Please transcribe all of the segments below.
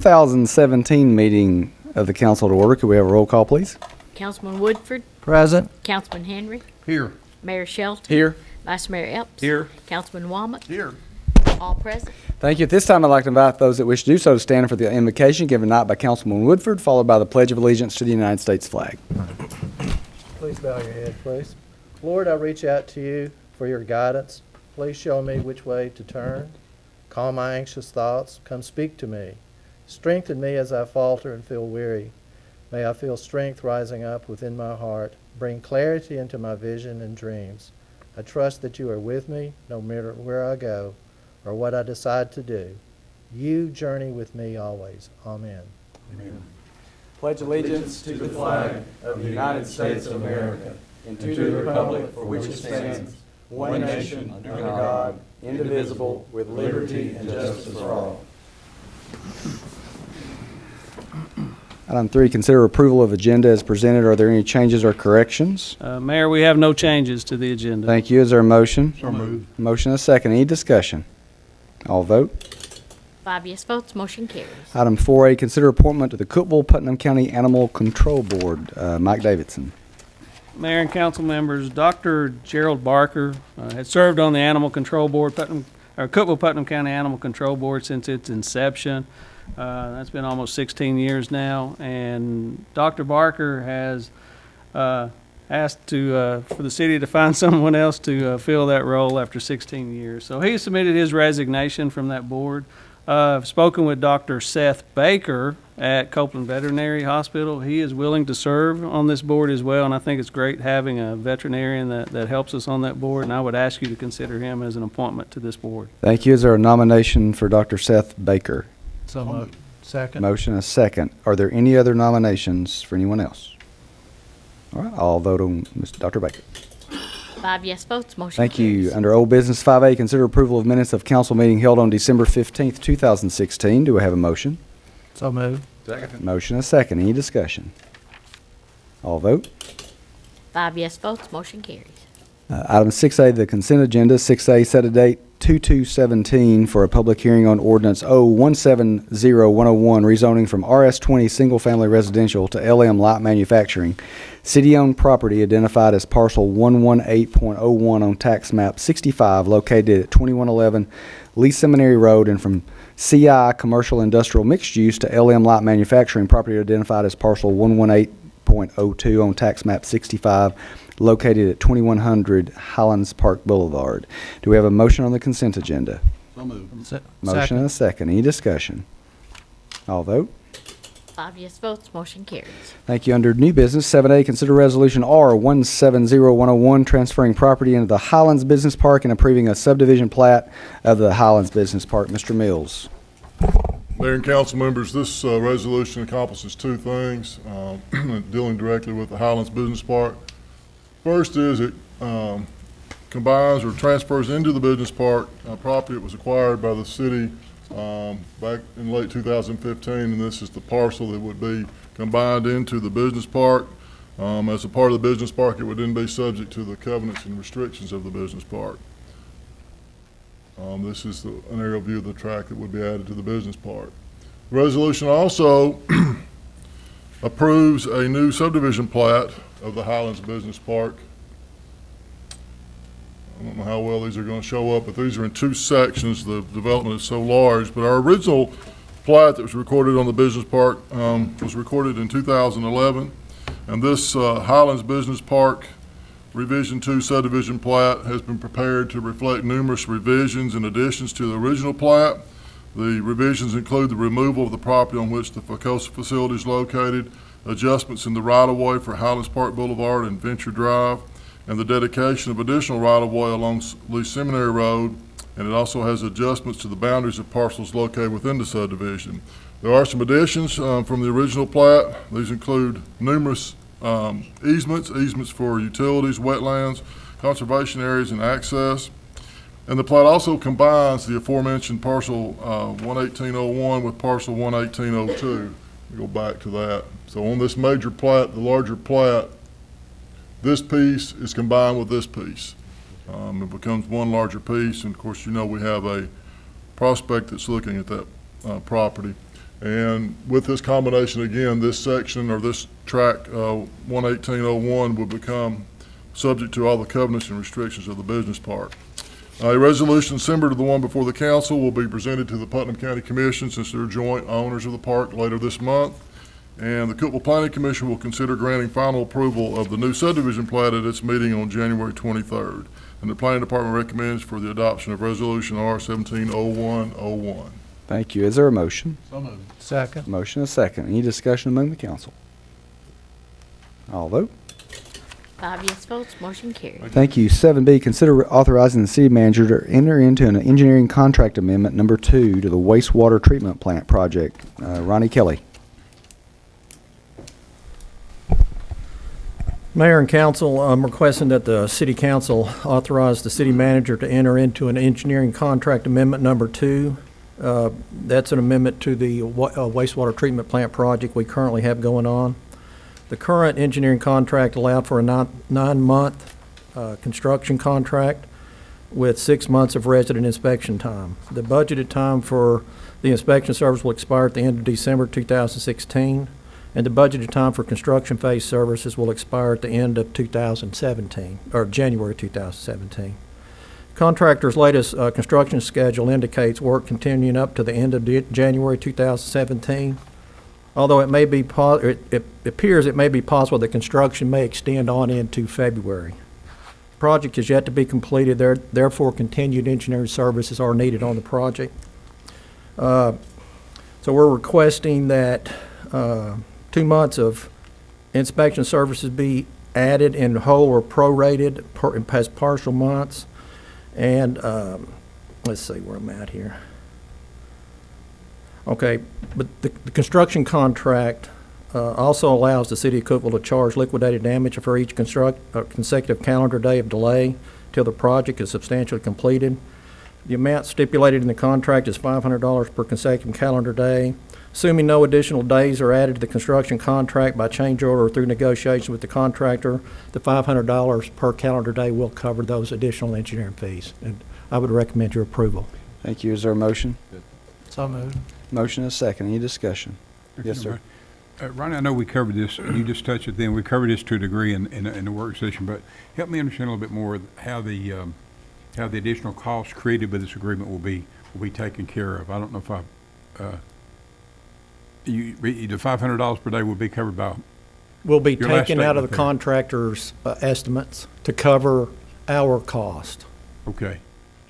2017 meeting of the council to order. Could we have a roll call, please? Councilman Woodford. Present. Councilman Henry. Here. Mayor Shelton. Here. Vice Mayor Epps. Here. Councilman Womack. Here. All present. Thank you. At this time, I'd like to invite those that wish to do so to stand for the invocation given tonight by Councilman Woodford, followed by the Pledge of Allegiance to the United States flag. Please bow your head, please. Lord, I reach out to you for your guidance. Please show me which way to turn. Calm my anxious thoughts. Come speak to me. Strengthen me as I falter and feel weary. May I feel strength rising up within my heart. Bring clarity into my vision and dreams. I trust that you are with me no matter where I go or what I decide to do. You journey with me always. Amen. Amen. Pledge allegiance to the flag of the United States of America and to the republic for which it stands, one nation, under God, indivisible, with liberty and justice for all. Item 3, consider approval of agenda as presented. Are there any changes or corrections? Mayor, we have no changes to the agenda. Thank you. Is there a motion? So moved. Motion and a second. Any discussion? All vote. 5 yes votes, motion carries. Item 4A, consider appointment to the Cookeville Putnam County Animal Control Board. Mike Davidson. Mayor and council members, Dr. Gerald Barker had served on the Animal Control Board, Cookeville Putnam County Animal Control Board since its inception. That's been almost 16 years now, and Dr. Barker has asked for the city to find someone else to fill that role after 16 years. So he submitted his resignation from that board. I've spoken with Dr. Seth Baker at Copeland Veterinary Hospital. He is willing to serve on this board as well, and I think it's great having a veterinarian that helps us on that board, and I would ask you to consider him as an appointment to this board. Thank you. Is there a nomination for Dr. Seth Baker? So moved. Second. Motion and a second. Are there any other nominations for anyone else? All right, I'll vote on Mr. Dr. Baker. 5 yes votes, motion Thank you. carries. Under old business 5A, consider approval of minutes of council meeting held on December 15th, 2016. Do I have a motion? So moved. Second. Motion and a second. Any discussion? All vote. 5 yes votes, motion carries. Item 6A, the consent agenda. 6A, set a date 2/2/17 for a public hearing on ordinance O-170-101, rezoning from RS-20 single-family residential to LM light manufacturing. City-owned property identified as parcel 118.01 on tax map 65, located at 2111 Lee Seminary Road, and from CI commercial industrial mixed use to LM light manufacturing property identified as parcel 118.02 on tax map 65, located at 2100 Highlands Park Boulevard. Do we have a motion on the consent agenda? So moved. Motion and a second. Any discussion? All vote. 5 yes votes, motion carries. Thank you. Under new business, 7A, consider resolution R-170-101, transferring property into the Highlands Business Park and approving a subdivision plat of the Highlands Business Park. Mr. Mills. Mayor and council members, this resolution accomplishes two things dealing directly with the Highlands Business Park. First is it combines or transfers into the business park property that was acquired by the city back in late 2015, and this is the parcel that would be combined into the business park. As a part of the business park, it would then be subject to the covenants and restrictions of the business park. This is an aerial view of the track that would be added to the business park. The resolution also approves a new subdivision plat of the Highlands Business Park. I don't know how well these are going to show up, but these are in two sections. The development is so large, but our original plat that was recorded on the business park was recorded in 2011, and this Highlands Business Park Revision 2 subdivision plat has been prepared to reflect numerous revisions and additions to the original plat. The revisions include the removal of the property on which the FOCOSA facility is located, adjustments in the right-of-way for Highlands Park Boulevard and Venture Drive, and the dedication of additional right-of-way along Lee Seminary Road, and it also has adjustments to the boundaries of parcels located within the subdivision. There are some additions from the original plat. These include numerous easements for utilities, wetlands, conservation areas, and access. And the plat also combines the aforementioned parcel 11801 with parcel 11802. We'll go back to that. So on this major plat, the larger plat, this piece is combined with this piece. It becomes one larger piece, and of course, you know, we have a prospect that's looking at that property. And with this combination, again, this section or this track, 11801, will become subject to all the covenants and restrictions of the business park. A resolution similar to the one before the council will be presented to the Putnam County Commission, since they're joint owners of the park, later this month. And the Cookeville Planning Commission will consider granting final approval of the new subdivision plat at its meeting on January 23rd. And the Planning Department recommends for the adoption of Resolution R 170101. Thank you. Is there a motion? So moved. Second. Motion is second. Any discussion among the council? All vote. 5 yes votes, motion carries. Thank you. 7B, consider authorizing the city manager to enter into an engineering contract amendment number 2 to the wastewater treatment plant project. Ronnie Kelly. Mayor and council, I'm requesting that the city council authorize the city manager to enter into an engineering contract amendment number 2. That's an amendment to the wastewater treatment plant project we currently have going on. The current engineering contract allowed for a nine-month construction contract with 6 months of resident inspection time. The budgeted time for the inspection service will expire at the end of December 2016, and the budgeted time for construction phase services will expire at the end of 2017, or January 2017. Contractor's latest construction schedule indicates work continuing up to the end of January 2017. Although it may be it appears it may be possible that construction may extend on into February. The project is yet to be completed. Therefore, continued engineering services are needed on the project. So we're requesting that 2 months of inspection services be added in whole or prorated as partial months. And let's see where I'm at here. Okay, but the construction contract also allows the city of Cookeville to charge liquidated damage for each consecutive calendar day of delay till the project is substantially completed. The amount stipulated in the contract is $500 per consecutive calendar day. Assuming no additional days are added to the construction contract by change order or through negotiation with the contractor, the $500 per calendar day will cover those additional engineering fees. And I would recommend your approval. Thank you. Is there a motion? So moved. Motion is second. Any discussion? Yes, sir. Ronnie, I know we covered this, and you just touched it then. We covered this to a degree in the work session, but help me understand a little bit more how the additional costs created by this agreement will be taken care of. I don't know if the $500 per day will be covered by. Will be Your last taken out of the statement there. contractor's estimates to cover our cost. Okay,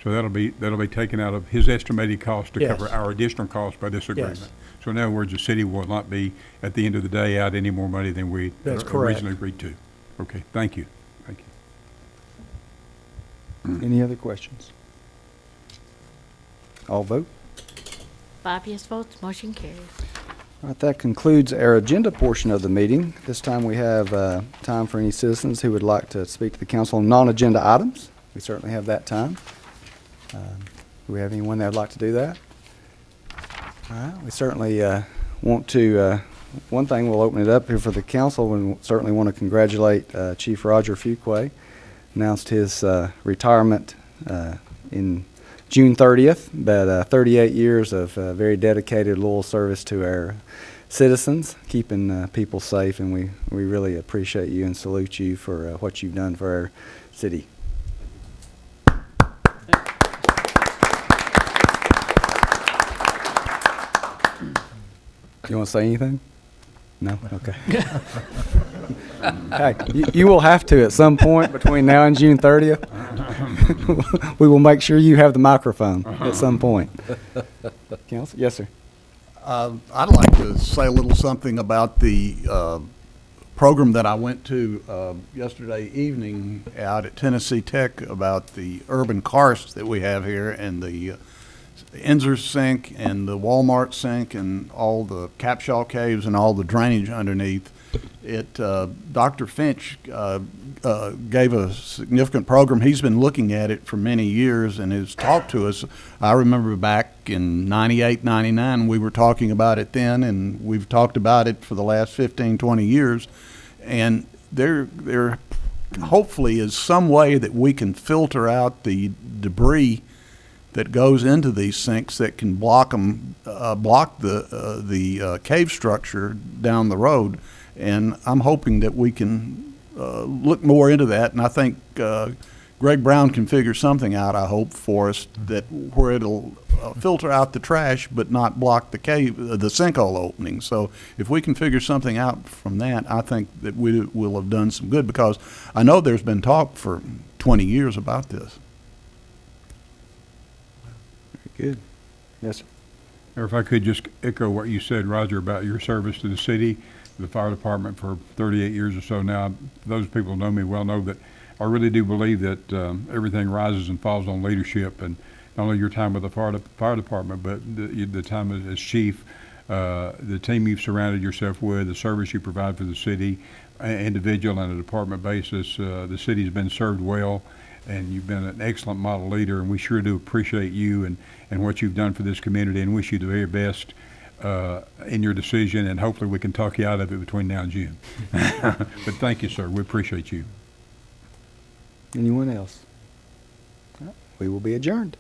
so that'll be taken out of his estimated cost to Yes. cover our additional costs by this agreement. Yes. So in other words, the city will not be at the end of the day out any more money than we That's correct. originally agreed to. Okay, thank you. Thank you. Any other questions? All vote. 5 yes votes, motion carries. All right, that concludes our agenda portion of the meeting. This time we have time for any citizens who would like to speak to the council on non-agenda items. We certainly have that time. Do we have anyone that would like to do that? All right, we certainly want to, one thing, we'll open it up here for the council, and certainly want to congratulate Chief Roger Fuqua. Announced his retirement in June 30th, but 38 years of very dedicated, loyal service to our citizens, keeping people safe, and we really appreciate you and salute you for what you've done for our city. You want to say anything? No? Okay. Hey, you will have to at some point between now and June 30th. We will make sure you have the microphone at some point. Council? Yes, sir. I'd like to say a little something about the program that I went to yesterday evening out at Tennessee Tech about the urban karst that we have here, and the Enzer sink and the Walmart sink and all the Capshaw caves and all the drainage underneath. Dr. Finch gave a significant program. He's been looking at it for many years and has talked to us. I remember back in 98, 99, we were talking about it then, and we've talked about it for the last 15, 20 years. And there hopefully is some way that we can filter out the debris that goes into these sinks that can block the cave structure down the road. And I'm hoping that we can look more into that, and I think Greg Brown can figure something out, I hope, for us, that where it'll filter out the trash but not block the sinkhole opening. So if we can figure something out from that, I think that we will have done some good, because I know there's been talk for 20 years about this. Very good. Yes, sir. Or if I could just echo what you said, Roger, about your service to the city, the fire department for 38 years or so now. Those people who know me well know that I really do believe that everything rises and falls on leadership, and not only your time with the fire department, but the time as chief, the team you've surrounded yourself with, the service you provide for the city, individual and a department basis. The city's been served well, and you've been an excellent model leader, and we sure do appreciate you and what you've done for this community, and wish you the very best in your decision, and hopefully we can talk you out of it between now and June. But thank you, sir. We appreciate you. Anyone else? We will be adjourned.